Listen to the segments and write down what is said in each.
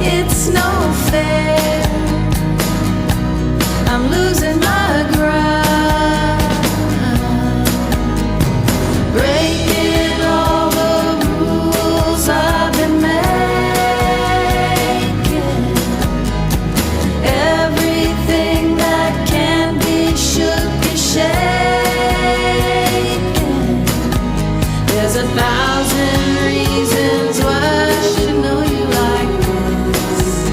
It's no fair. I'm losing my ground, breaking all the rules I've been making. Everything that can be shook is shaken. There's 1,000 reasons why I should know you like this,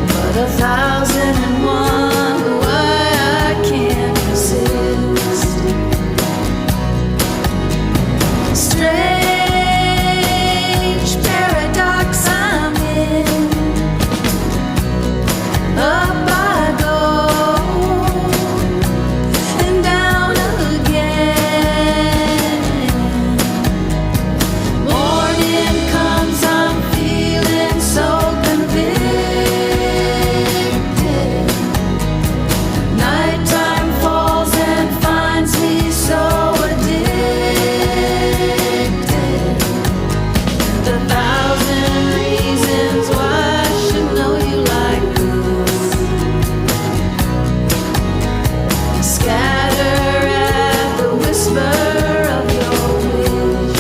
but 1,001 why I can't resist. Strange paradox I'm in. Up I go and down again. Morning comes, I'm feeling so convicted. Nighttime falls and finds me so addicted. The 1,000 reasons why I should know you like this. Scatter at the whisper of your wish.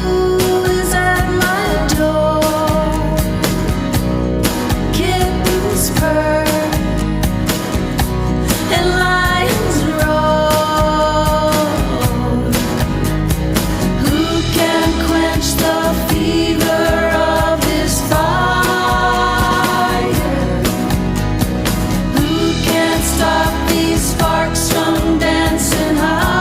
Who is at my door? Kittens purr and lions roar. Who can quench the fever of this fire? Who can stop these sparks from dancing higher?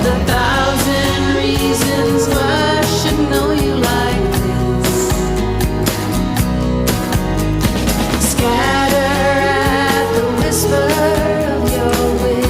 The 1,000 reasons why I should know you like this. Scatter at the whisper of your wish.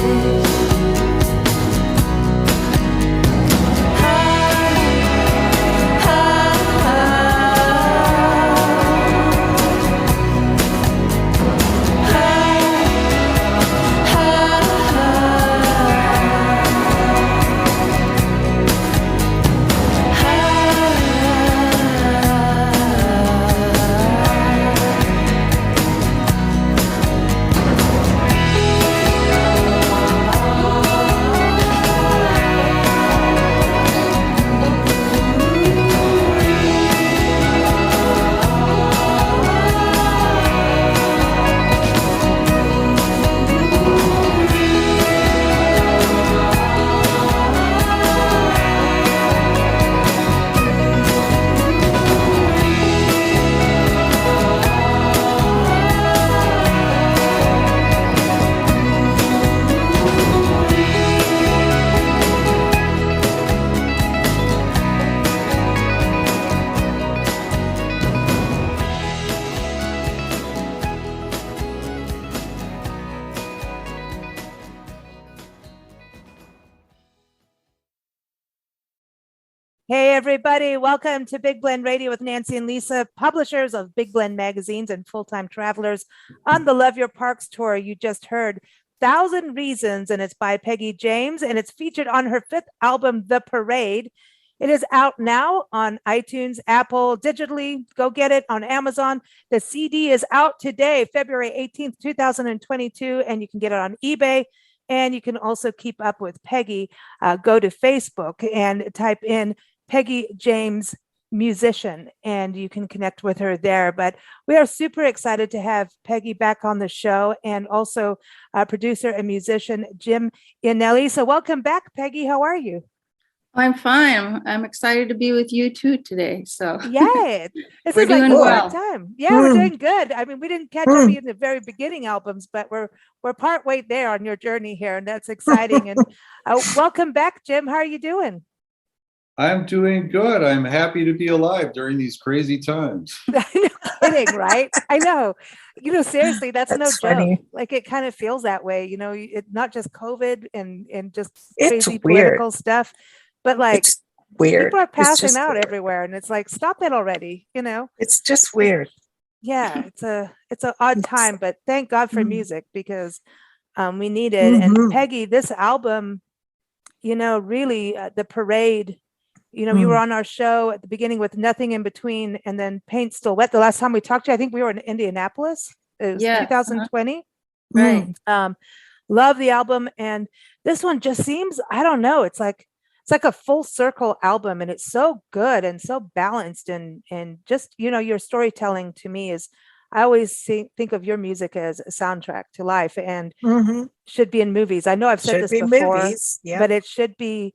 Hey, everybody. Welcome to Big Blend Radio with Nancy and Lisa, publishers of Big Blend magazines and full-time travelers on the Love Your Parks tour. You just heard 1,000 Reasons, and it's by Peggy James, and it's featured on her 5th album, The Parade. It is out now on iTunes, Apple, digitally. Go get it on Amazon. The CD is out today, February 18th, 2022, and you can get it on eBay. And you can also keep up with Peggy. Go to Facebook and type in Peggy-James Musician, and you can connect with her there. But we are super excited to have Peggy back on the show, and also producer and musician Jim-eannelli. So welcome back, Peggy. How are you? I'm fine. I'm excited to be with you too today. So yeah, this we're is like doing the well. third time. Yeah, we're doing good. I mean, we didn't catch up in the very beginning albums, but we're part way there on your journey here, and that's exciting. And welcome back, Jim. How are you doing? I'm doing good. I'm happy to be alive during these crazy times. No kidding, right? I know. Seriously, that's no funny. joke. Like, it kind of feels that way. It's not just COVID and just It's crazy weird. political stuff, but like It's weird. people are It's passing just out weird. everywhere, and it's like, stop it already. It's just weird. Yeah, it's an odd time, but thank God for Mhm. music, because we need it. And Mhm. Peggy, this album, really the parade. You were on our show at the beginning with Nothing in Between, and then Paint Still Wet. The last time we talked to you, I think we were in Indianapolis. It was Yes, 2020. right. Love the album, and this one just seems, I don't know, it's like a full circle album, and it's so good and so balanced, and just your storytelling to me is, I always think of your music as a soundtrack to life, and Mhm. should be in movies. I know I've said Should this be before, movies. Yeah. but it should be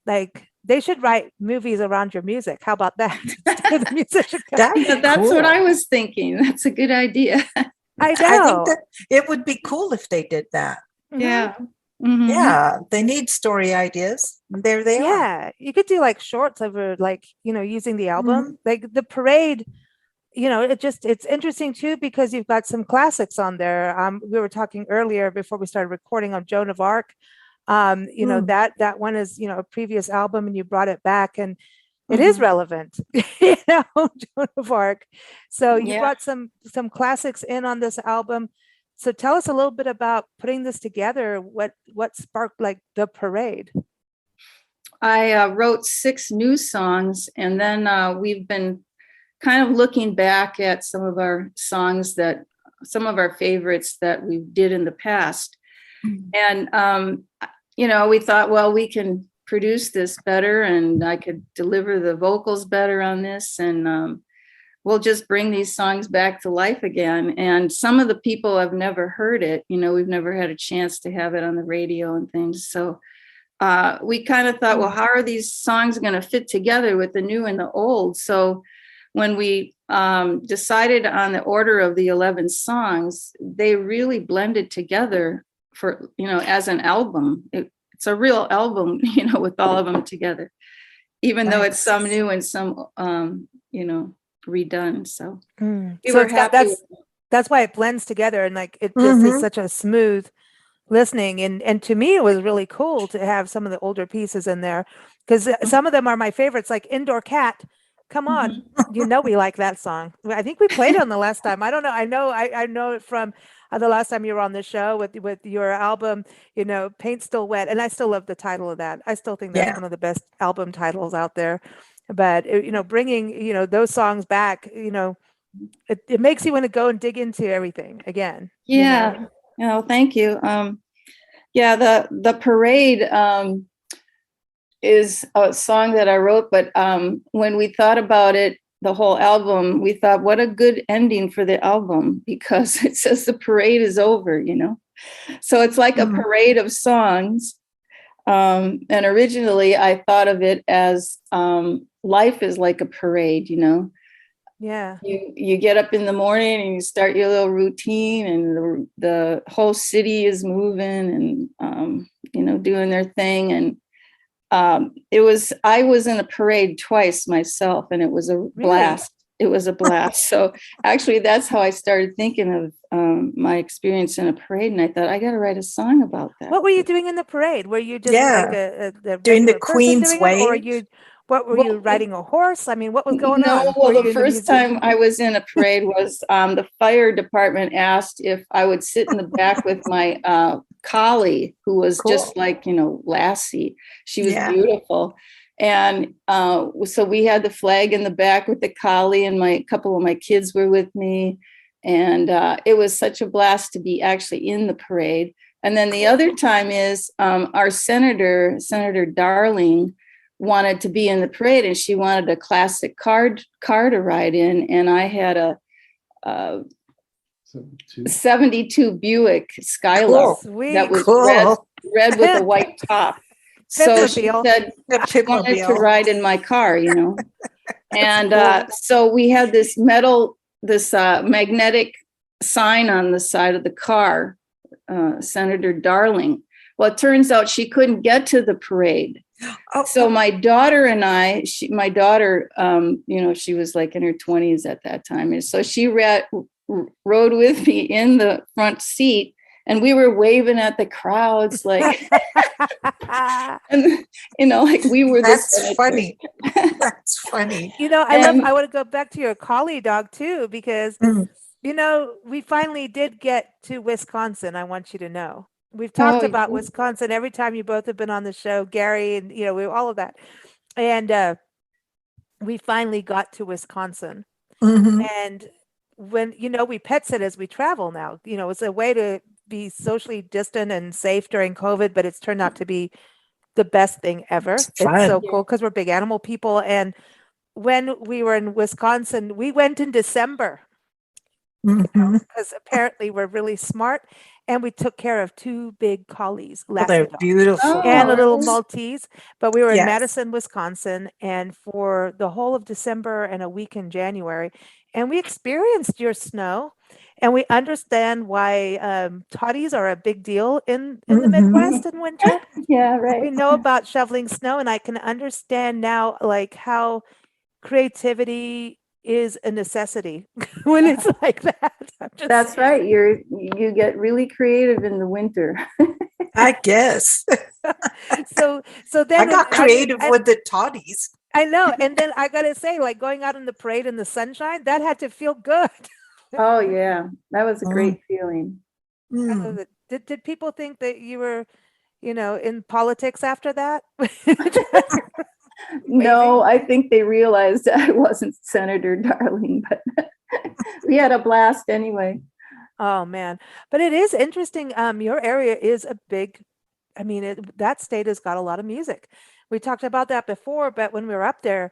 like, they should write movies around your music. How about that? The musician. That'd be That's what cool. I was thinking. That's a good idea. I I know. think that it would be cool if they did that. Mhm. Yeah. Mhm. Yeah, they need story ideas. And there they are. Yeah, you could do like shorts of her, like, using the album, like the parade. It's interesting too, because you've got some classics on there. We were talking earlier before we started recording on Joan of Arc. That one is, a previous album, and you brought it back, and it is relevant, Joan of Arc. So you Yeah. brought some classics in on this album. So tell us a little bit about putting this together. What sparked like the parade? I wrote 6 new songs, and then we've been kind of looking back at some of our songs, some of our favorites that we did in the past. And, we thought, well, we can produce this better, and I could deliver the vocals better on this, and we'll just bring these songs back to life again. And some of the people have never heard it. We've never had a chance to have it on the radio and things. So we kind of thought, well, how are these songs going to fit together with the new and the old? So when we decided on the order of the 11 songs, they really blended together for, as an album. It's a real album, with all of them together, even though it's some new and some, redone. So we were happy. That's why it blends together, and like it just is such a smooth listening. And to me, it was really cool to have some of the older pieces in there, because some of them are my favorites, like Indoor Cat. Come on, we like that song. I think we played it on the last time. I don't know. I know it from the last time you were on the show with your album, Paint Still Wet, and I still love the title of that. I still think that's one of the best album titles out there. But bringing those songs back, it makes you want to go and dig into everything again. Yeah. Thank you. The parade is a song that I wrote, but when we thought about it, the whole album, we thought, what a good ending for the album, because it says the parade is over, So it's like a parade of songs. And originally I thought of it as life is like a parade, Yeah. You get up in the morning and you start your little routine, and the whole city is moving and, doing their thing. And I was in a parade twice myself, and it was a blast. It was a blast. So actually that's how I started thinking of my experience in a parade. And I thought, I got to write a song about that. What were you doing in the parade? Were you just like a doing the regular person Queen's doing it, Wave? or were you riding a horse? I mean, what was going on? No, well, the first time I was in a parade was the fire department asked if I would sit in the back with my collie, who was just like, Lassie. She was beautiful. And so we had the flag in the back with the collie, and a couple of my kids were with me. And it was such a blast to be actually in the parade. And then the other time is our Senator Darling, wanted to be in the parade, and she wanted a classic car to ride in. And I had a 72 Buick Skylark Sweet. that was Cool. red with a white top. So she Pimp-mobile. said, The she wanted to Peggy-Mobile. ride in my car, you know. And so we had this magnetic sign on the side of the car, Senator Darling. Well, it turns out she couldn't get to the parade. Oh, So my daughter and I, my daughter, you know, she was like in her 20s at that time. And so she rode with me in the front seat, and we were waving at the crowds like, and, you know, like we were that's funny. That's funny. You know, And- I want to go back to your collie dog too, because, Mm. you know, we finally did get to Wisconsin. I want you to know. We've talked Oh, about yeah. Wisconsin every time you both have been on the show, Gary, and, you know, all of that. And we finally got to Wisconsin. Mhm. And when, you know, we pet sit as we travel now, you know, it's a way to be socially distant and safe during COVID, but it's turned out to be the best thing ever. It's It's fun. so cool because we're big animal people. And when we were in Wisconsin, we went in December Mhm. because apparently we're really smart, and we took care of 2 big collies, Well, they're Lassie dogs, beautiful. and a little really? Maltese. But we were in Yes. Madison, Wisconsin, and for the whole of December and a week in January, and we experienced your snow, and we understand why toddies are a big deal in the Mhm. Midwest in winter. Yeah, We right. know about shoveling snow, and I can understand now, like, how creativity is a necessity when it's like that. I'm just That's saying. right. You get really creative in the winter. I guess. So I then got creative I, with the toddies. I know, and then I gotta say, like, going out in the parade in the sunshine, that had to feel good. Oh yeah, that was a Mm. great feeling. Mm. Did people think that you were, you know, in politics after that? No, I think they realized I wasn't Senator Darling, but we had a blast anyway. Oh man, but it is interesting. Your area is a big, I mean, that state has got a lot of music. We talked about that before, but when we were up there,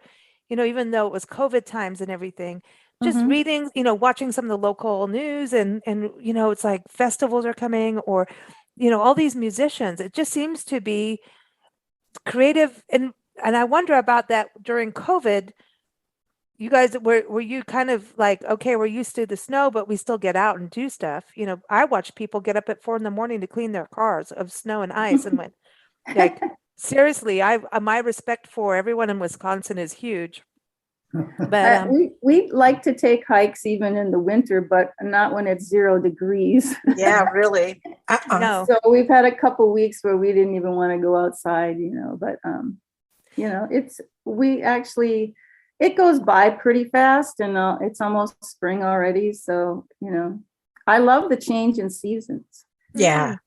you know, even though it was COVID times and everything, just Mhm. reading, you know, watching some of the local news, and you know, it's like festivals are coming, or, you know, all these musicians. It just seems to be creative, and I wonder about that during COVID. You guys were you kind of like, okay, we're used to the snow, but we still get out and do stuff. You know, I watch people get up at 4 in the morning to clean their cars of snow and ice, and went, like, seriously, my respect for everyone in Wisconsin is huge. But We like to take hikes even in the winter, but not when it's 0 degrees. Yeah, really. no, So we've had a couple weeks where we didn't even want to go outside, you know, but you know, it goes by pretty fast, and it's almost spring already. So, you know, I love the change in seasons. Yeah.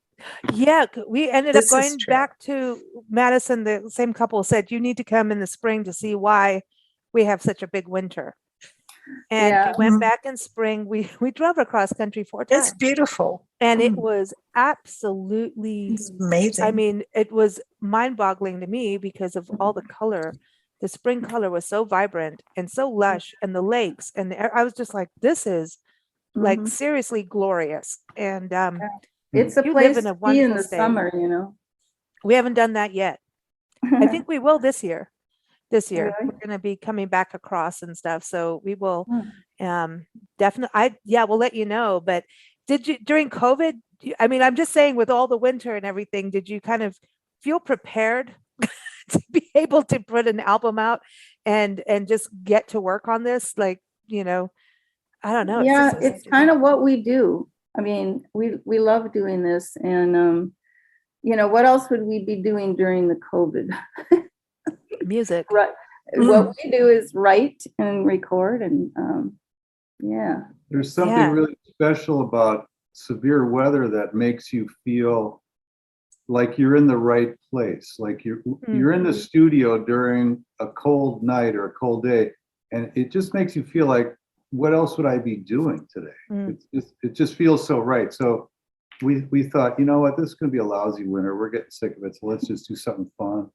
yeah, we ended up This is going true. back to Madison. The same couple said, you need to come in the spring to see why we have such a big winter. And Yeah. we went Mhm. back in spring. We drove across country 4 times. It's beautiful. And it Mm. was absolutely, It's amazing. I mean, it was mind-boggling to me because of all the color. The spring color was so vibrant and so lush, and the lakes, and I was just like, this is like Mhm. seriously glorious. And It's a you live place in a to be in wonderful the state. summer, you know. We haven't done that yet. I think we will this year. Really? We're going to be coming back across and stuff, so we will Hmm. definitely, we'll let you know. But did you, during COVID, I mean, I'm just saying, with all the winter and everything, did you kind of feel prepared to be able to put an album out and just get to work on this? Like, you know, I don't know. Yeah, just it's kind of what we do. I mean, we love doing this, and you know, what else would we be doing during the COVID? music. Right. Mm. What we do is write and record, and yeah. There's something Yeah. really special about severe weather that makes you feel like you're in the right place. Like you're in the studio during a cold night or a cold day, and it just makes you feel like, what else would I be doing today? Mm. It just feels so right. So we thought, you know what, this is going to be a lousy winter. We're getting sick of it. So let's just do something fun.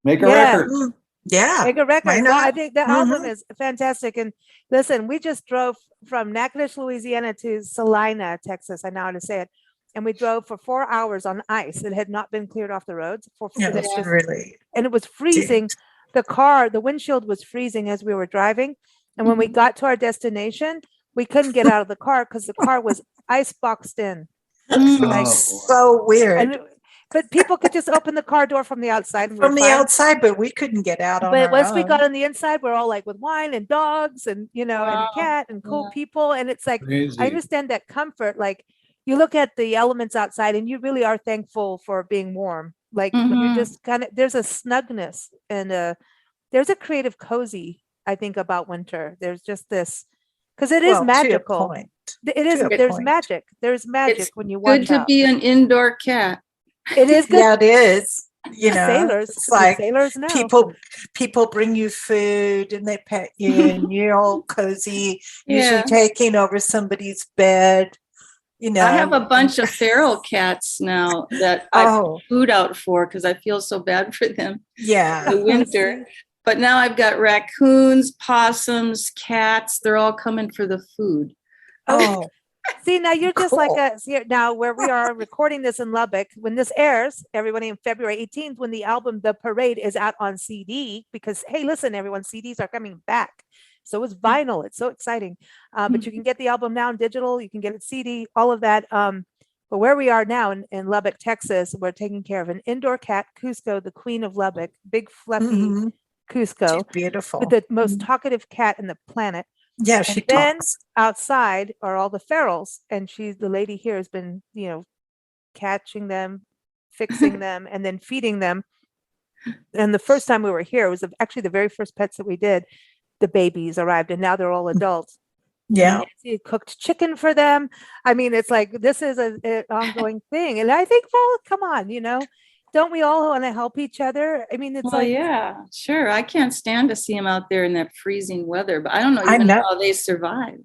Make a Yeah. record. Yeah. Make a record. why Well, I not? think the album Mhm. is fantastic. And listen, we just drove from Natchitoches, Louisiana to Salina, Texas. I know how to say it. And we drove for 4 hours on ice. It had not been cleared off the roads Yeah, and it it's just really and it was freezing. The windshield was freezing as we were driving. And when we got to our destination, we couldn't get out of the car because the car was ice boxed in. Mm. so weird. But people could just open the car door from the outside. And From we're the fine. outside, but we couldn't get out on But our once we own. got on the inside, we're all like with wine and dogs and, and Wow. a cat and cool Yeah. people. And it's like, Crazy. I understand that comfort. Like you look at the elements outside and you really are thankful for being warm. Like you Mhm. just kind of, there's a snugness and there's a creative cozy, I think, about winter. There's just this, because it is Well, magical. To a point. It is, to a there's point. magic. There's magic It's when you watch Good to out. be an indoor cat. It is good. Yeah, it is. You know, Sailors, it's like sailors know. people bring you food and they pet you and you're all cozy, usually Yeah. taking over somebody's bed. You know, I have a bunch of feral cats now that I Oh, put food out for because I feel so bad for them yeah. in the winter. But now I've got raccoons, possums, cats. They're all coming for the food. Oh, See, now you're just like Cool. us here now where we are recording this in Lubbock. When this airs, everybody, in February 18th, when the album The Parade is out on CD, because hey, listen, everyone, CDs are coming back. So is vinyl. It's so exciting. But you can get the album now in digital, you can get it CD, all of that. But where we are now in Lubbock, Texas, we're taking care of an indoor cat, Cusco, the queen of Lubbock, big fluffy mhm. Cusco, She's beautiful. with the most Mhm. talkative cat in the planet. Yeah, she And then talks. outside are all the ferals, and the lady here has been, catching them, fixing them, and then feeding them. And the first time we were here, it was actually the very first pets that we did. The babies arrived, and now they're all adults. Yeah. Nancy cooked chicken for them. I mean, it's like this is an ongoing thing, and I think, well, come on, don't we all want to help each other? I mean, it's Well, like, yeah, sure. I can't stand to see them out there in that freezing weather, but I don't know I even know. how they survive.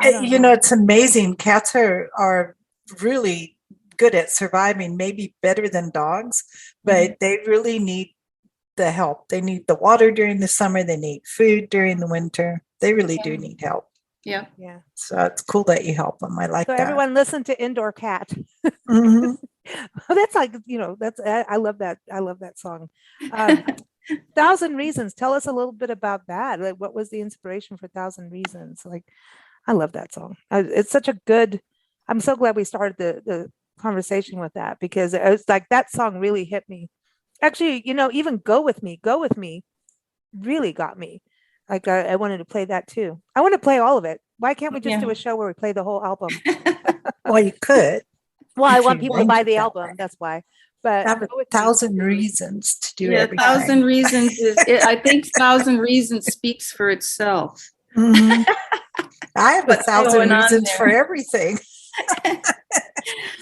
I don't You know. know, it's amazing. Cats are really good at surviving, maybe better than dogs, but they really need the help. They need the water during the summer. They need food during the winter. They really do need help. Yeah. yeah. So it's cool that you help them. I like So that. everyone, listen to Indoor Cat. Mhm. That's like, I love that. I love that song. 1,000 Reasons. Tell us a little bit about that. Like, what was the inspiration for 1,000 Reasons? Like, I love that song. It's such a good, I'm so glad we started the conversation with that, because it was like that song really hit me. Actually, even Go With Me really got me. Like, I wanted to play that too. I want to play all of it. Why can't we just do Yeah. a show where we play the whole album? Well, you could. Well, I If want you people to arrange buy it the that album. way. That's why. But Have Go With Me 1,000 really- reasons to do Yeah, everything. 1,000 Reasons I think 1,000 Reasons speaks for itself. Mhm. I have What's 1,000 going on reasons there? for everything.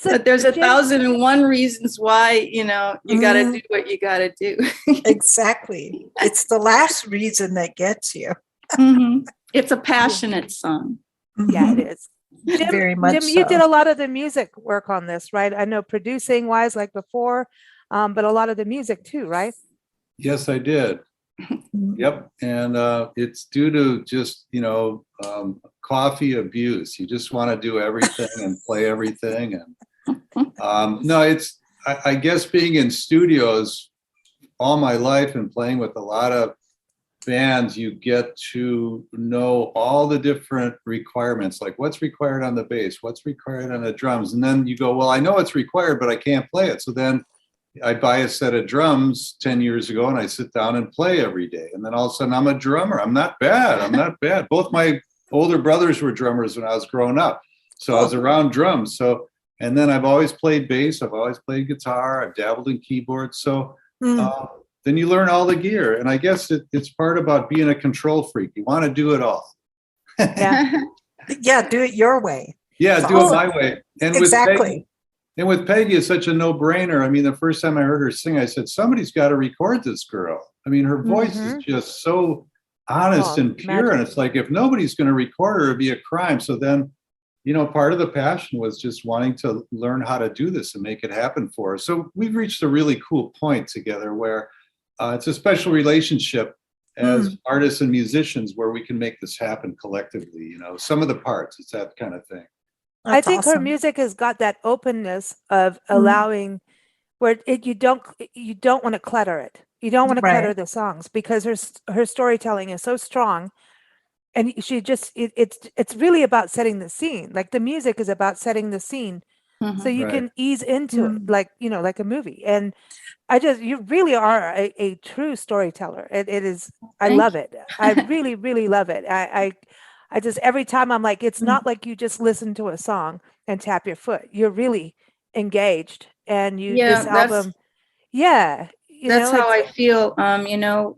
So, But there's Jim, 1,001 reasons why, you got to Mhm. do what you got to do. Exactly. It's the last reason that gets you. Mhm. It's a passionate song. Yeah, it Mhm. is. Jim, Very much Jim, you did so. a lot of the music work on this, right? I know producing wise, like before, but a lot of the music too, right? Yes, I did. Yep. And it's due to just, coffee abuse. You just want to do everything and play everything. And no, I guess being in studios all my life and playing with a lot of bands, you get to know all the different requirements, like what's required on the bass, what's required on the drums. And then you go, well, I know it's required, but I can't play it. So then I buy a set of drums 10 years ago and I sit down and play every day. And then all of a sudden I'm a drummer. I'm not bad. Both my older brothers were drummers when I was growing up. So I was around drums. So, and then I've always played bass. I've always played guitar. I've dabbled in keyboards. So then you learn all the gear. And I guess it's part about being a control freak. You want to do it all. Yeah. Yeah, do it your way. Yeah, do it my way. And Exactly. with Peggy, it's such a no-brainer. I mean, the first time I heard her sing, I said, somebody's got to record this girl. I mean, her voice is just so honest and pure. magic. And it's like, if nobody's going to record her, it'd be a crime. So then part of the passion was just wanting to learn how to do this and make it happen for us. So we've reached a really cool point together where it's a special relationship as artists and musicians where we can make this happen collectively. Some of the parts, it's that kind of thing. I think her awesome. music has got that openness of allowing where you don't want to clutter it. You don't want to clutter Right. the songs because her storytelling is so strong. And she just it's really about setting the scene. Like the music is about setting the scene. So you Right. can ease into it like a movie. And you really are a true storyteller. It is, I Thank love it. I really, really love it. I just, every time I'm like, it's not like you just listen to a song and tap your foot. You're really engaged. And Yeah, this album, that's how I feel.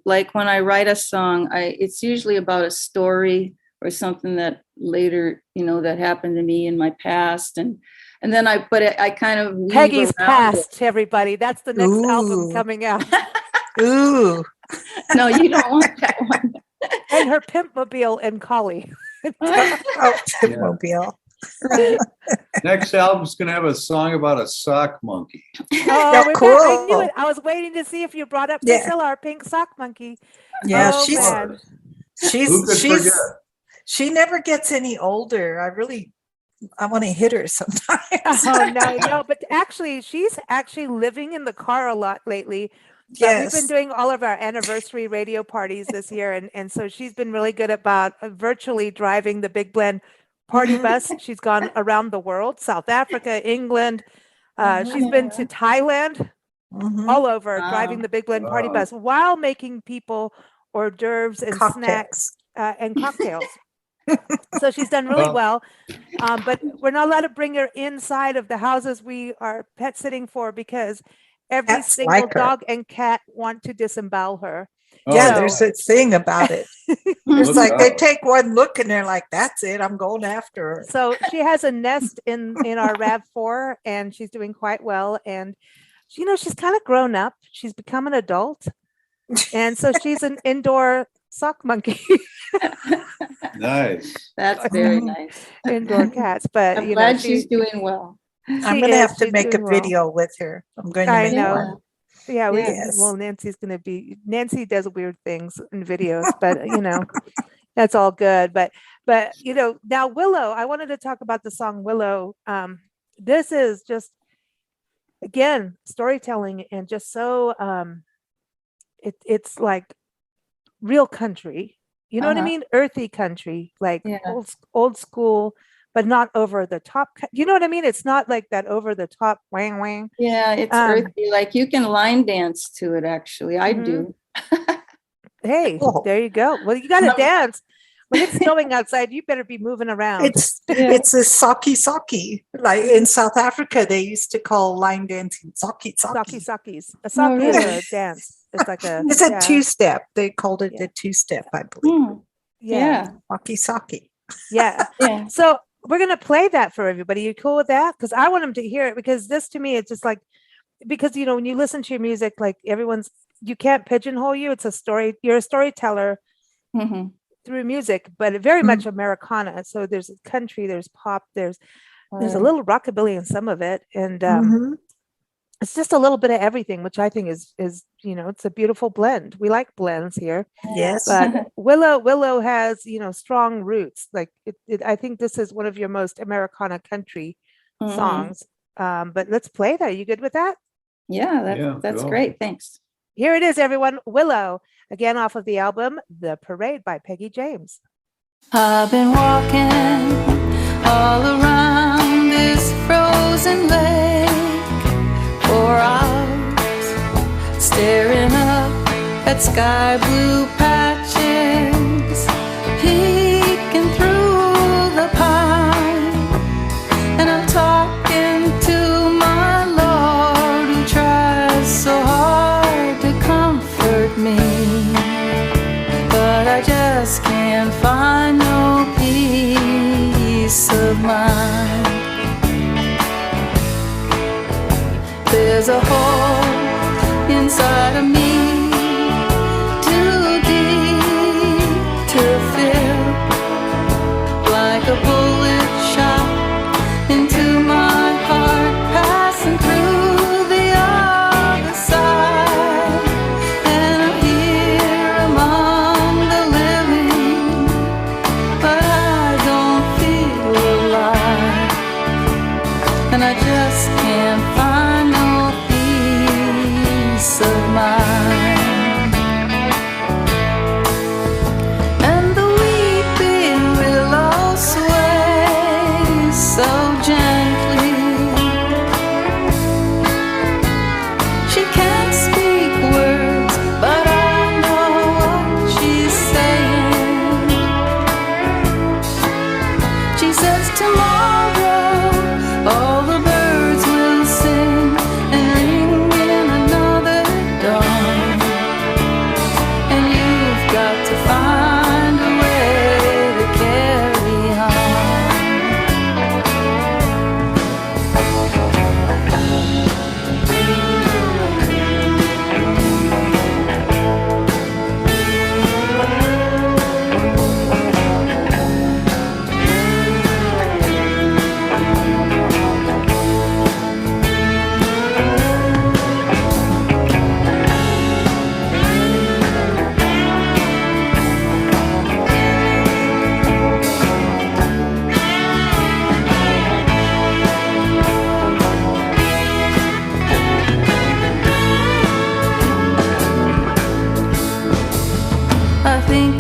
Like when I write a song, it's usually about a story or something that later, that happened to me in my past. And then I kind of weave Peggy's around it. Past, everybody. That's the next album Ooh. coming out. Ooh. No, you don't want that one. And her Pimpmobile and Collie. Oh, Mobile. Right. Next album's going to have a song about a sock monkey. Oh, I knew cool. it. I was waiting to see if you brought up Yeah. Priscilla, our pink sock monkey. Yeah, Oh, she's man. Who could forget? she never gets any older. I want to hit her sometimes. Oh, no. But actually, she's actually living in the car a lot lately. But Yes. we've been doing all of our anniversary radio parties this year. And so she's been really good about virtually driving the Big Blend party bus. She's gone around the world, South Africa, England. She's been to Thailand, all over, driving the Big Blend party Wow. bus while making people hors d'oeuvres and snacks and cocktails. So she's done really well. But we're not allowed to bring her inside of the houses we are pet sitting for because every Cats single like her. dog and cat want to disembowel her. Yeah, Oh. there's a thing about it. It's Look like they out. take one look and they're like, "That's it. I'm going after her." So she has a nest in our RAV4 and she's doing quite well. And, she's kind of grown up. She's become an adult. And so she's an indoor sock monkey, Nice. That's very nice. indoor cats. But, I'm glad she's doing well. I'm going to have to make a video with her. I'm going to I make know. one. Yeah, Yes. well, Nancy does weird things in videos, but that's all good. But now Willow, I wanted to talk about the song Willow. This is just, again, storytelling and just so it's like real country. You know what I mean? Earthy country, like old school, but not over the top. You know what I mean? It's not like that over the top wang wang. Yeah, it's earthy. Like you can line dance to it, actually. I do. Hey, Cool. there you go. Well, you got to dance. When it's snowing outside, you better be moving around. It's a saki. Like in South Africa, they used to call line dancing saki. Sakis. A saki is a dance. It's like a. It's a two-step. They called it the two-step, I believe. Yeah. Saki. Yeah. Yeah. So we're gonna play that for everybody. You cool with that? Because I want them to hear it. Because this, to me, it's just like, because when you listen to your music, like you can't pigeonhole you. It's a story. You're a storyteller through music, but very much Americana. So there's country, there's pop, there's a little rockabilly in some of it, and it's just a little bit of everything, which I think is it's a beautiful blend. We like blends here. Yes. But Willow has strong roots. Like I think this is one of your most Americana country songs. But let's play that. You good with that? Yeah, that's great. Thanks. Here it is, everyone. Willow, again off of the album The Parade by Peggy James. I've been walking all around this frozen lake for hours, staring up at sky blue patches, peeking through the pine, and I'm talking to my Lord who tries so hard to comfort me, but I just can't find no peace of mind. There's a hole inside of me, too deep to fill, like a bullet shot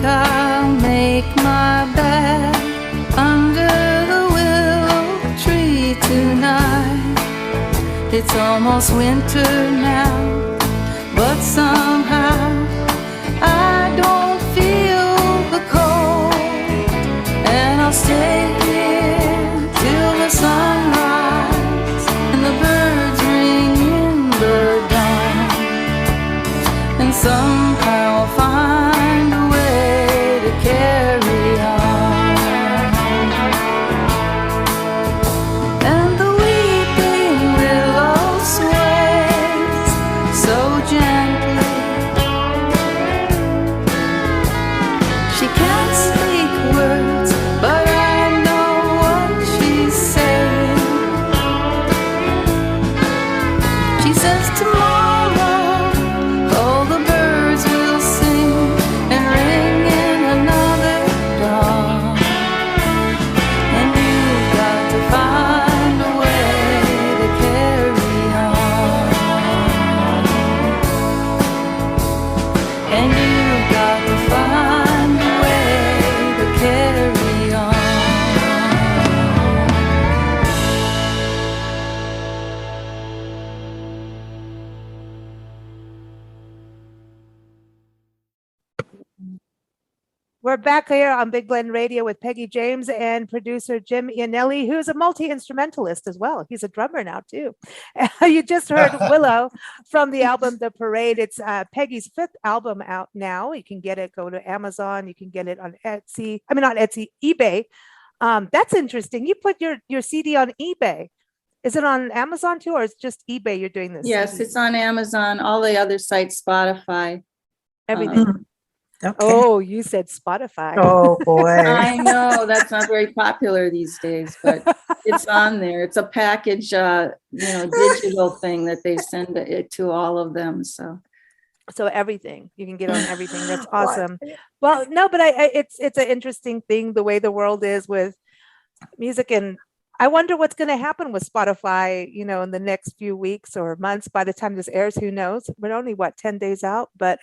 I'll make my bed under the willow tree tonight. It's almost winter now, but somehow I don't feel the cold. And I'll stay here till the sunrise and the birds ring in the dawn. And somehow I'll find a way to carry on. And the weeping willow sways so gently. She can't speak words, but I know what she's saying. She says tomorrow all the birds will sing and ring in another dawn. And you've got to find a way to carry on. And you've got to find a way to carry on. We're back here on Big Blend Radio with Peggy James and producer Jim-Eannelli, who's a multi-instrumentalist as well. He's a drummer now too. You just heard Willow from the album The Parade. It's Peggy's 5th album out now. You can get it, go to Amazon. You can get it on Etsy. I mean, not Etsy, eBay. That's interesting. You put your CD on eBay. Is it on Amazon too, or is it just eBay you're doing this? Yes, CD? it's on Amazon, all the other sites, Spotify. Everything. Okay. Oh, you said Spotify. Oh, boy. I know that's not very popular these days, but it's on there. It's a package, digital thing that they send it to all of them. So So everything you can get on everything. That's What? awesome. Well, no, but it's an interesting thing the way the world is with music, and I wonder what's going to happen with Spotify. In the next few weeks or months. By the time this airs, who knows? We're only 10 days out, but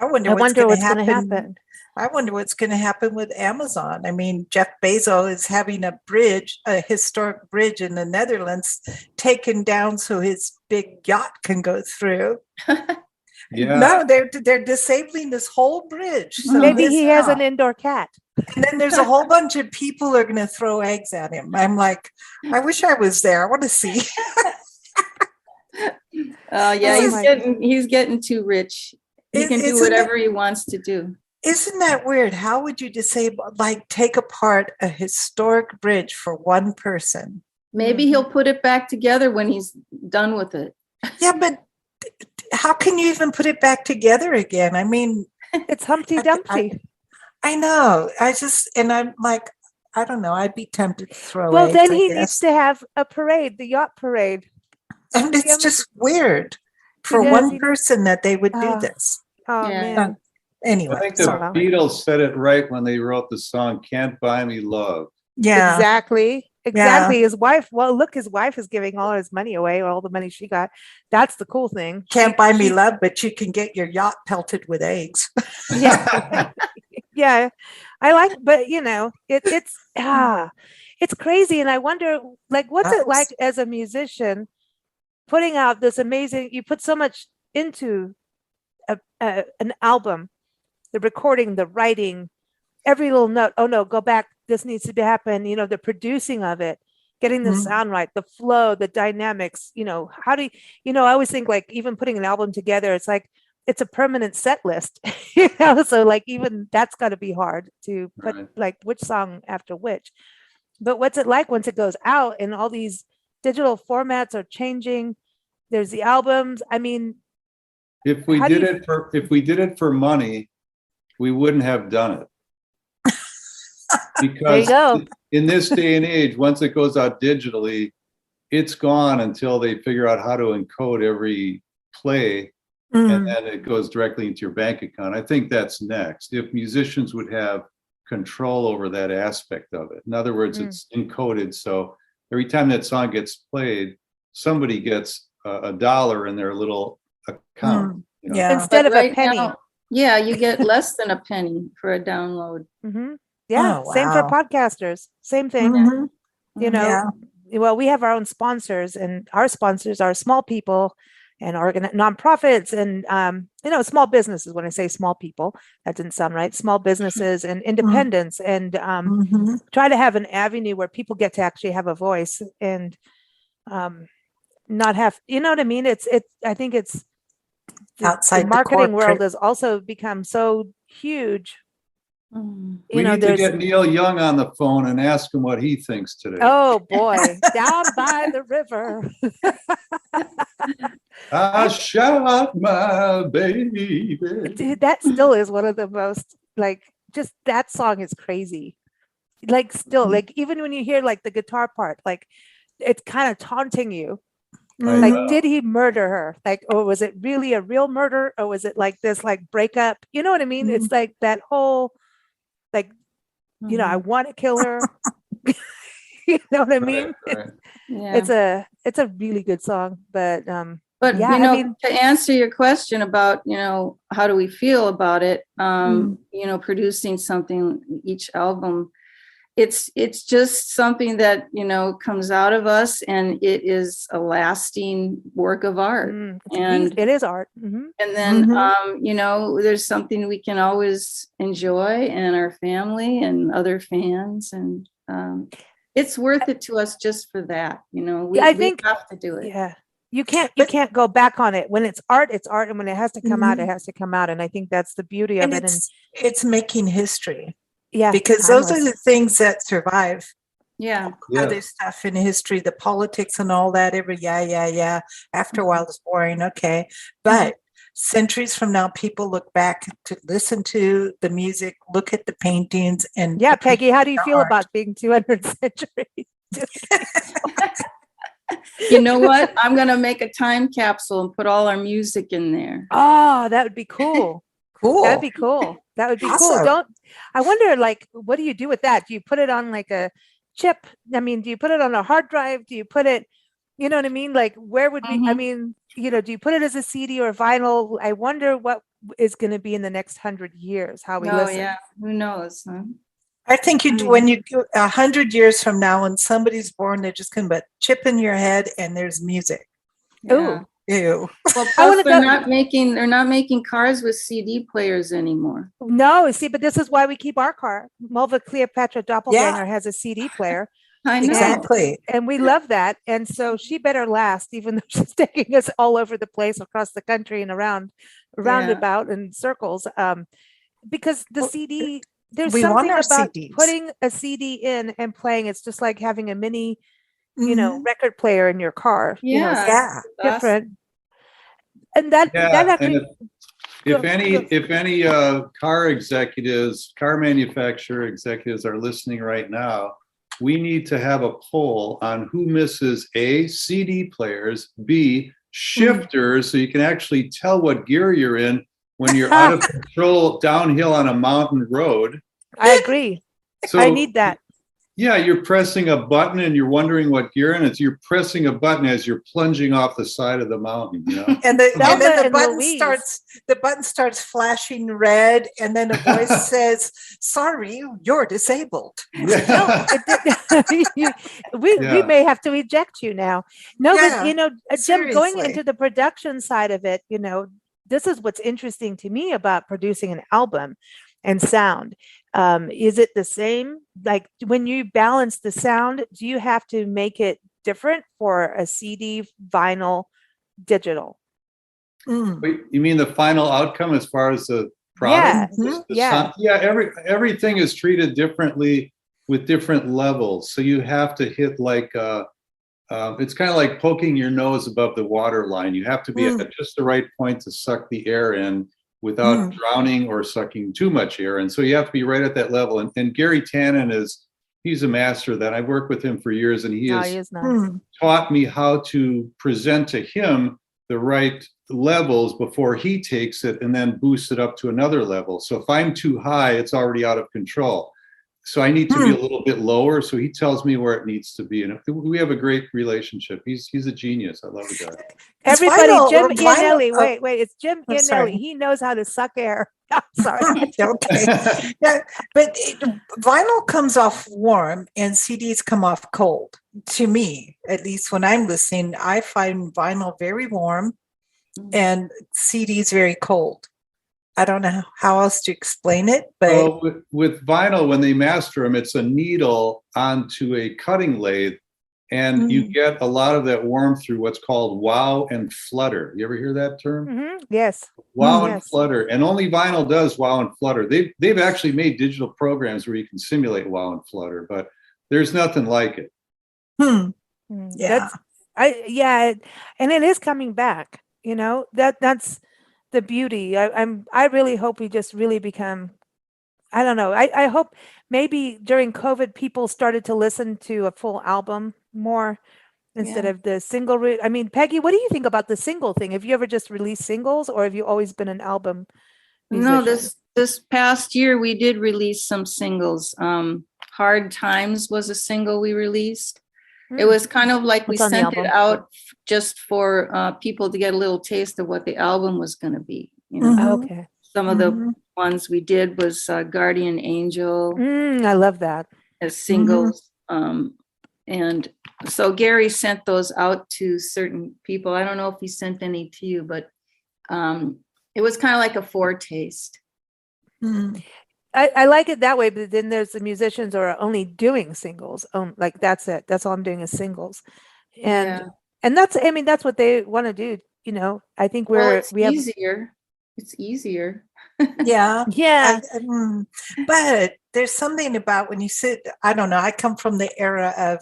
I wonder I what's wonder going what's to going to happen. happen. I wonder what's going to happen with Amazon. I mean, Jeff Bezos is having a historic bridge in the Netherlands, taken down so his big yacht can go through. Yeah. No, they're disabling this whole bridge. So Maybe he has now. an indoor cat. And then there's a whole bunch of people who are going to throw eggs at him. I'm like, I wish I was there. I want to see. He's getting too rich. He can do whatever he wants to do. Isn't that weird? How would you take apart a historic bridge for one person? Maybe he'll put it back together when he's done with it. Yeah, but how can you even put it back together again? I mean, It's Humpty Dumpty. I know. I'm like, I don't know. I'd be tempted to throw Well, eggs, then I he guess. needs to have a parade, the yacht parade. And it's just weird for does, one he- person that they would do Ah. this. Oh Yeah. man. Anyway, I think the sorry. Beatles said it right when they wrote the song "Can't Buy Me Love." Yeah. Exactly. His wife. Well, look, his wife is giving all his money away, all the money she got. That's the cool thing. Can't buy me love, but you can get your yacht pelted with eggs. Yeah. Yeah. I like, but it's crazy. And I wonder, what's it like as a musician putting out this amazing, you put so much into an album, the recording, the writing, every little note. Oh no, go back. This needs to happen. The producing of it, getting the sound right, the flow, the dynamics. How do you? I always think even putting an album together, it's like it's a permanent set list. So even that's got to be hard to put which song after which. But what's it like once it goes out and all these digital formats are changing? There's the albums. I mean, If we did it for money, we wouldn't have done it. Because go. in this day and age, once it goes out digitally, it's gone until they figure out how to encode every play, and then it goes directly into your bank account. I think that's next. If musicians would have control over that aspect of it. In other words, it's encoded. So every time that song gets played, somebody gets $1 in their little account. Yeah. Instead But of a penny. Yeah, you get less than a penny for a download. Hmm. Yeah, Oh, same for wow. podcasters. Same thing. Mhm. You know, Yeah. well, we have our own sponsors, and our sponsors are small people and nonprofits and small businesses. When I say small people, that didn't sound right. Small businesses and independents, and Mhm. try to have an avenue where people get to actually have a voice and not have, you know what I mean? I think it's the Outside the marketing world corporate. has also become so huge. Mm. We need to get Neil Young on the phone and ask him what he thinks today. Oh boy, down by the river. I shot my baby. Dude, that still is one of the most just that song is crazy. Still, even when you hear the guitar part, it's kind of taunting you. Mhm. Did he murder her? Or was it really a real murder? Or was it this breakup? You know what I mean? Mhm. It's that whole I want to kill her. You know what I mean? Right. Yeah. It's a really good song, but But yeah, I mean, to answer your question about, how do we feel about it, producing something, each album, it's just something that, comes out of us, and it is a lasting work of art. And it is art. Mm-hmm. and then, Mhm. there's something we can always enjoy, and our family and other fans, and it's worth it to us just for that. I think we have to do it. Yeah. You can't go back on it. When it's art, and when it has to come out, it Mhm. has to come out. And I think that's the beauty of And it. And it's making history, yeah, because those are timeless. the things that survive. Yeah. Yeah. Other stuff in history, the politics and all that. Yeah. After a while, it's boring. Okay, but centuries from now, people look back to listen to the music, look at the paintings, and Yeah, Peggy, how do you the feel art. about being 200 centuries? You know what? I'm going to make a time capsule and put all our music in there. Oh, that would be cool. Cool. That'd be cool. That would be cool. Awesome. I wonder, what do you do with that? Do you put it on a chip? I mean, do you put it on a hard drive? Do you put it, you know what I mean? Where would we, I mean, do you put it as a CD or vinyl? I wonder what is going to be in the next 100 years, how we listen. Yeah. Who knows? Huh? I think when you go 100 years from now, when somebody's born, they're just going to put chip in your head and there's music. Yeah. Ew. Well, plus they're not making cars with CD players anymore. No, see, but this is why we keep our car. Mulva Cleopatra Doppelganger has a CD player. I know. Exactly. And we love that. And so she better last, even though she's taking us all over the place, across the country and roundabout in circles. Because the CD, there's something about CDs. putting a CD in and playing. It's just like having a mini, Mhm. record player in your car. Yeah. Different. And that actually. And if any car manufacturer executives are listening right now, we need to have a poll on who misses A, CD players, B, shifters, so you can actually tell what gear you're in when you're out of control downhill on a mountain road. I agree. So I need that. Yeah, you're pressing a button and you're wondering what gear in it. You're pressing a button as you're plunging off the side of the mountain. And then the button Louise. starts flashing red, and then a voice says, "Sorry, you're disabled." Yeah. We may have to eject you now. No, Yeah, but Jim, going seriously. into the production side of it, this is what's interesting to me about producing an album and sound. Is it the same? Like when you balance the sound, do you have to make it different for a CD, vinyl, digital? Wait, you mean the final outcome as far as the product? Yeah. Sound? Everything is treated differently with different levels. So you have to hit it's kind of like poking your nose above the water line. You have to be at just the right point to suck the air in without drowning or sucking too much air. And so you have to be right at that level. And Gary Tannen he's a master of that. I've worked with him for years, and he has taught me how to present to him the right levels before he takes it and then boosts it up to another level. So if I'm too high, it's already out of control. So I need to be a little bit lower. So he tells me where it needs to be. And we have a great relationship. He's a genius. I love the guy. Everybody, vinyl- Jim-Eannelli. vinyl- Wait, it's Jim-Eannelli. sorry. He knows how to suck air. I'm sorry. Okay. Yeah, but vinyl comes off warm and CDs come off cold. To me, at least when I'm listening, I find vinyl very warm and CDs very cold. I don't know how else to explain it, but Well, with vinyl, when they master them, it's a needle onto a cutting lathe, and you get a lot of that warmth through what's called wow and flutter. You ever hear that term? Yes. Wow and Yes. flutter, and only vinyl does wow and flutter. They've actually made digital programs where you can simulate wow and flutter, but there's nothing like it. yeah. And it is coming back. You know, that's the beauty. I really hope we just really become, I don't know. I hope maybe during COVID people started to listen to a full album more instead of the single. I mean, Peggy, what do you think about the single thing? Have you ever just released singles, or have you always been an album musician? No, this past year we did release some singles. Hard Times was a single we released. It was kind of like we What's on the sent it album? out just for people to get a little taste of what the album was going to be. You know, Mhm. Okay. some of the ones we did was Guardian Angel I love that. as singles. And so Gary sent those out to certain people. I don't know if he sent any to you, but it was kind of like a foretaste. I like it that way, but then there's the musicians who are only doing singles. Like that's it. That's all I'm doing is singles. And that's, I mean, that's what they want to do. You know, I think It's we have easier. It's easier. Yeah. Yeah. But there's something about when you sit, I don't know, I come from the era of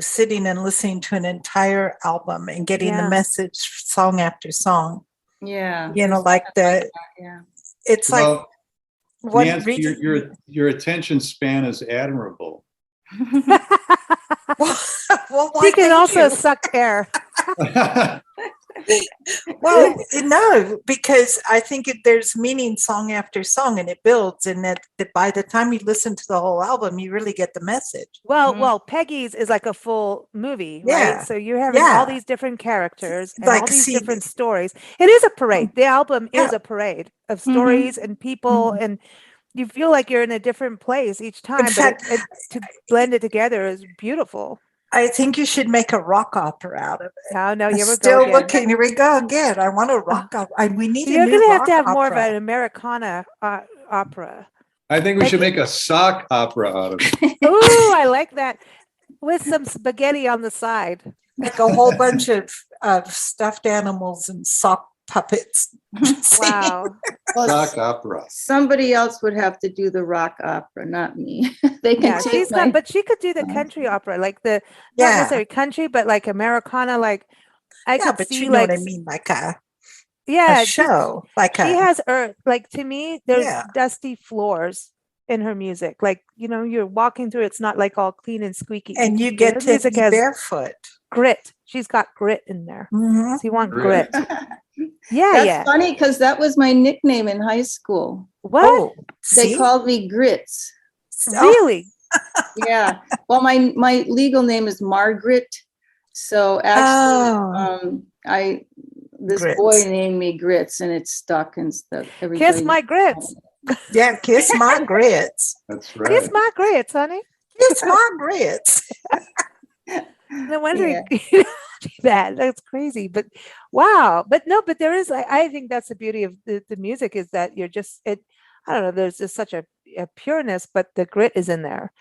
sitting and listening to an entire album and getting the message song after song. Yeah. You know, like the, Yeah. it's Well, like, what Nancy, your attention span is admirable. well, why He can thank also you. suck air. Well, no, because I think there's meaning song after song and it builds, and that by the time you listen to the whole album, you really get the message. Well, Peggy's is like a full movie, Yeah. right? So you're having all these different characters and Like, all these see, different stories. It is a parade. The album is a parade of stories and people, and you feel like you're in a different place each time. In fact, but to blend it together is beautiful. I think you should make a rock opera out of it. Oh no, I'm you ever still go again. looking. Here we go again. I want a rock opera. We need You're a new going to rock have more of opera. an Americana opera. I think we should make a sock opera out of it. Ooh, I like that. With some spaghetti on the side. Like a whole bunch of stuffed animals and sock puppets. Wow. Sock opera. Somebody else would have to do the rock opera, not me. They can Yeah, take my, but she could do the country opera, like the not necessarily country, but like Americana. Like I could but see, you know like what I mean, like a yeah, show. Like she has earth. Like to me, there's Yeah. dusty floors in her music. Like you know, you're walking through. It's not like all clean and squeaky. and you Her get to music be has barefoot. grit. She's got grit in there. Mhm. So you want Grit. grit. Yeah, that's yeah. funny because that was my nickname in high school. What? Oh, They see? called me Grits. Really? Yeah. Well, my legal name is Margaret. So actually, this Grits. boy named me Grits, and it stuck and stuff. Kiss my grits. Yeah, kiss my grits. That's right. Kiss my grits, honey. Kiss my grits. No wonder Yeah. you do that. That's crazy. But wow. But no, but there is, I think that's the beauty of the music is that you're just, I don't know, there's just such a pureness, but the grit is in there.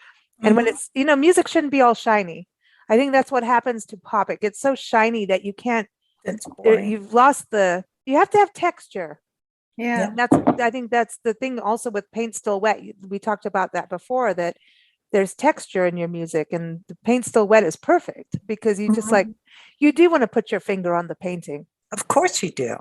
And when it's, you know, music shouldn't be all shiny. I think that's what happens to pop. It gets so shiny that you can't, It's boring. you've lost you have to have texture. Yeah. And I think that's the thing also with Paint Still Wet. We talked about that before, that there's texture in your music, and the Paint Still Wet is perfect because you just like, you do want to put your finger on the painting, Of course you do.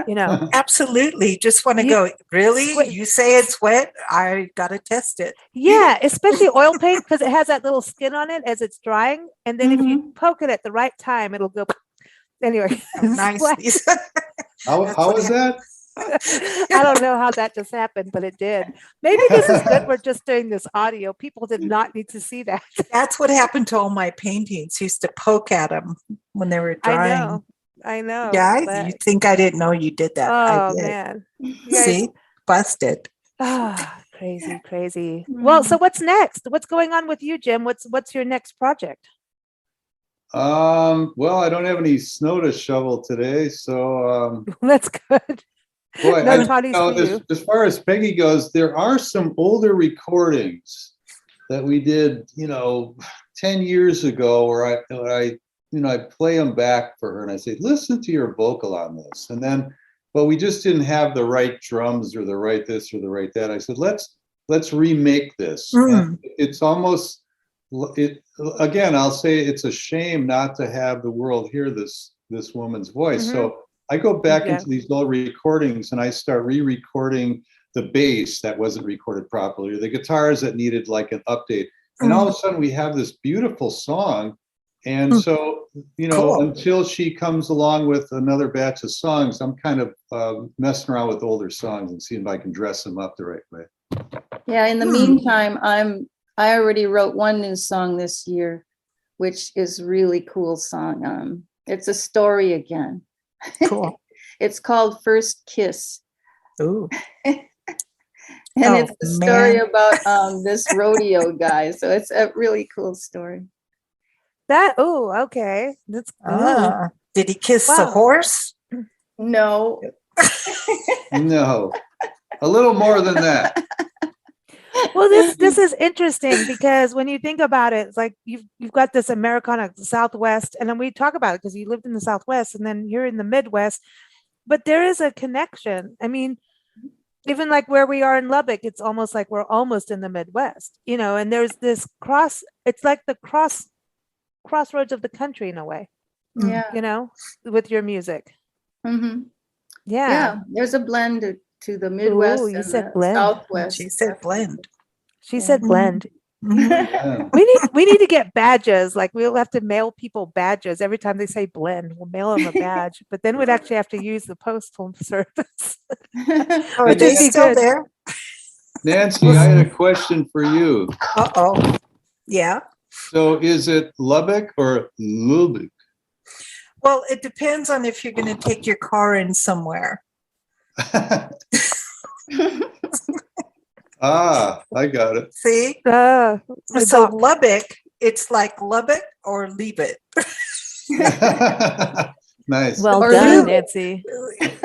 you know? Absolutely. Just want to You- go, really? Wait. You say it's wet? I got to test it. Yeah, especially oil paint because it has that little skin on it as it's drying. And then if you poke it at the right time, it'll go. Anyway, Nice. splash. Lisa. How is that? I don't know how that just happened, but it did. Maybe this is good. We're just doing this audio. People did not need to see that. That's what happened to all my paintings. Used to poke at them when they were drying. I know. Yeah, but- you think I didn't know you did that? I oh did. man. You guys- See, busted. Ah, crazy. Well, so what's next? What's going on with you, Jim? What's your next project? Well, I don't have any snow to shovel today, so That's good. boy, No I, toddies know, for you. as far as Peggy goes, there are some older recordings that we did, 10 years ago, where I play them back for her and I say, listen to your vocal on this. And then, but we just didn't have the right drums or the right this or the right that. I said, let's remake this. And it's almost, again, I'll say it's a shame not to have the world hear this woman's voice. So I go back into these old recordings and I start re-recording the bass that wasn't recorded properly, or the guitars that needed like an update. And all of a sudden we have this beautiful song. And so, Cool. until she comes along with another batch of songs, I'm kind of messing around with older songs and seeing if I can dress them up the right way. Yeah, in the meantime, I already wrote one new song this year, which is really cool song. It's a story again. Cool. It's called First Kiss. Ooh. And Oh, it's a story man. about this rodeo guy. So it's a really cool story. Okay. That's good. Did he kiss the Wow. horse? No. No, a little more than that. Well, this is interesting because when you think about it, it's like you've got this Americana Southwest, and then we talk about it because you lived in the Southwest and then you're in the Midwest, but there is a connection. I mean, even like where we are in Lubbock, it's almost like we're almost in the Midwest, and there's this it's like the crossroads of the country in a way, Yeah. with your music. Mm-hmm. Yeah. Yeah. There's a blend to the Midwest Ooh, you and said the blend. Southwest. She said blend. She said blend. Mhm. Yeah. We need to get badges. Like we'll have to mail people badges every time they say blend. We'll mail them a badge, but then we'd actually have to use the postal service. Are It'd they just be still good. there? Nancy, I had a question for you. Uh-oh. Yeah. So is it Lubbock or Lubbock? Well, it depends on if you're going to take your car in somewhere. I got it. See? Uh, So Lubbock, it's like Lubbock or leave it. Nice. well Or done, Lubbock. Nancy.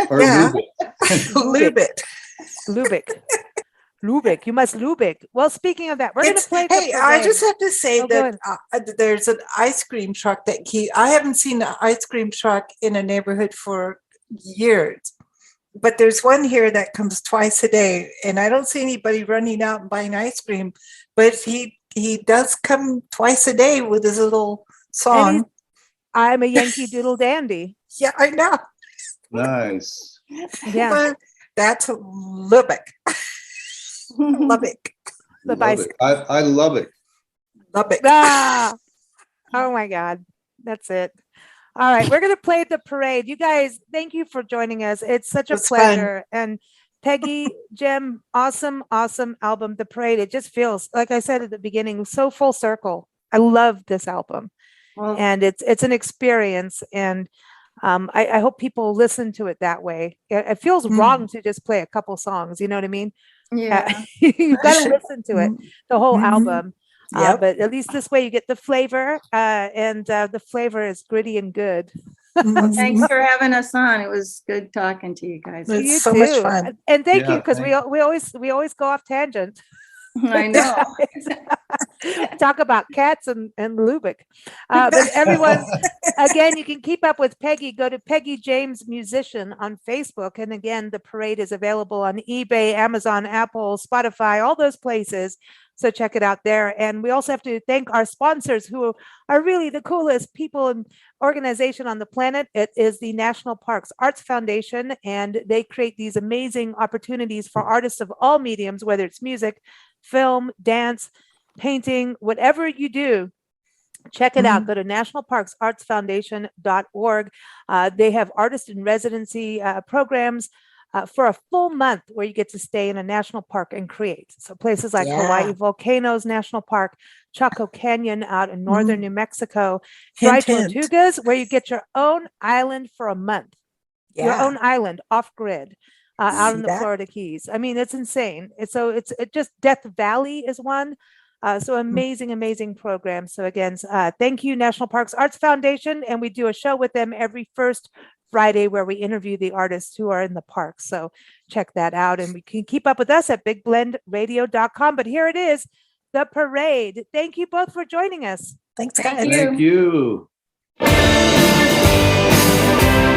Or yeah. Lubbock. Lubbock. Lubbock. You must Lubbock. Well, speaking of that, we're going to play. Hey, I just have to say Oh, go that there's an ice cream truck I haven't seen an ice cream truck in a neighborhood for years. But there's one here that comes twice a day, and I don't see anybody running out and buying ice cream. But he does come twice a day with his little song. I'm a Yankee Doodle Dandy. Yeah, I know. Nice. Yeah, But that's Lubbock. Lubbock. the Love bicycle. it. I love it. Lubbock. Ah! Oh my God, that's it. All right, we're going to play the parade. You guys, thank you for joining us. It's such a It's fun. pleasure. And Peggy, Jim, awesome album, The Parade. It just feels, like I said at the beginning, so full circle. I love this album. Well, And it's an experience. And I hope people listen to it that way. It feels wrong to just play a couple songs. You know what I mean? yeah. You've got to listen to it, the whole Mhm. album. Yep. But at least this way you get the flavor, and the flavor is gritty and good. Mhm. Thanks for having us on. It was good talking to you guys. It's You so much too. fun. And thank you, Yeah, because thank we always go off tangent. I know. Talk about cats and Lubbock. But everyone, again, you can keep up with Peggy. Go to Peggy-James-Musician on Facebook. And again, the parade is available on eBay, Amazon, Apple, Spotify, all those places. So check it out there. And we also have to thank our sponsors, who are really the coolest people and organization on the planet. It is the National Parks Arts Foundation, and they create these amazing opportunities for artists of all mediums, whether it's music, film, dance, painting, whatever you do. Check it out. Go to nationalparksartsfoundation.org. They have artist in residency programs, for a full month where you get to stay in a national park and create. So places like Yeah. Hawaii Volcanoes National Park, Chaco Canyon out in northern New Mexico, Dry Hint, hint. Tortugas, where you get your own island for a month, your Yeah. own island off grid. Out See in the that? Florida Keys. I mean, it's insane. It's just Death Valley is one. So amazing program. So again, thank you, National Parks Arts Foundation. And we do a show with them every first Friday where we interview the artists who are in the parks. So check that out. And we can keep up with us at bigblendradio.com. But here it is, the parade. Thank you both for joining us. Thanks, Thank guys. you. Thank you.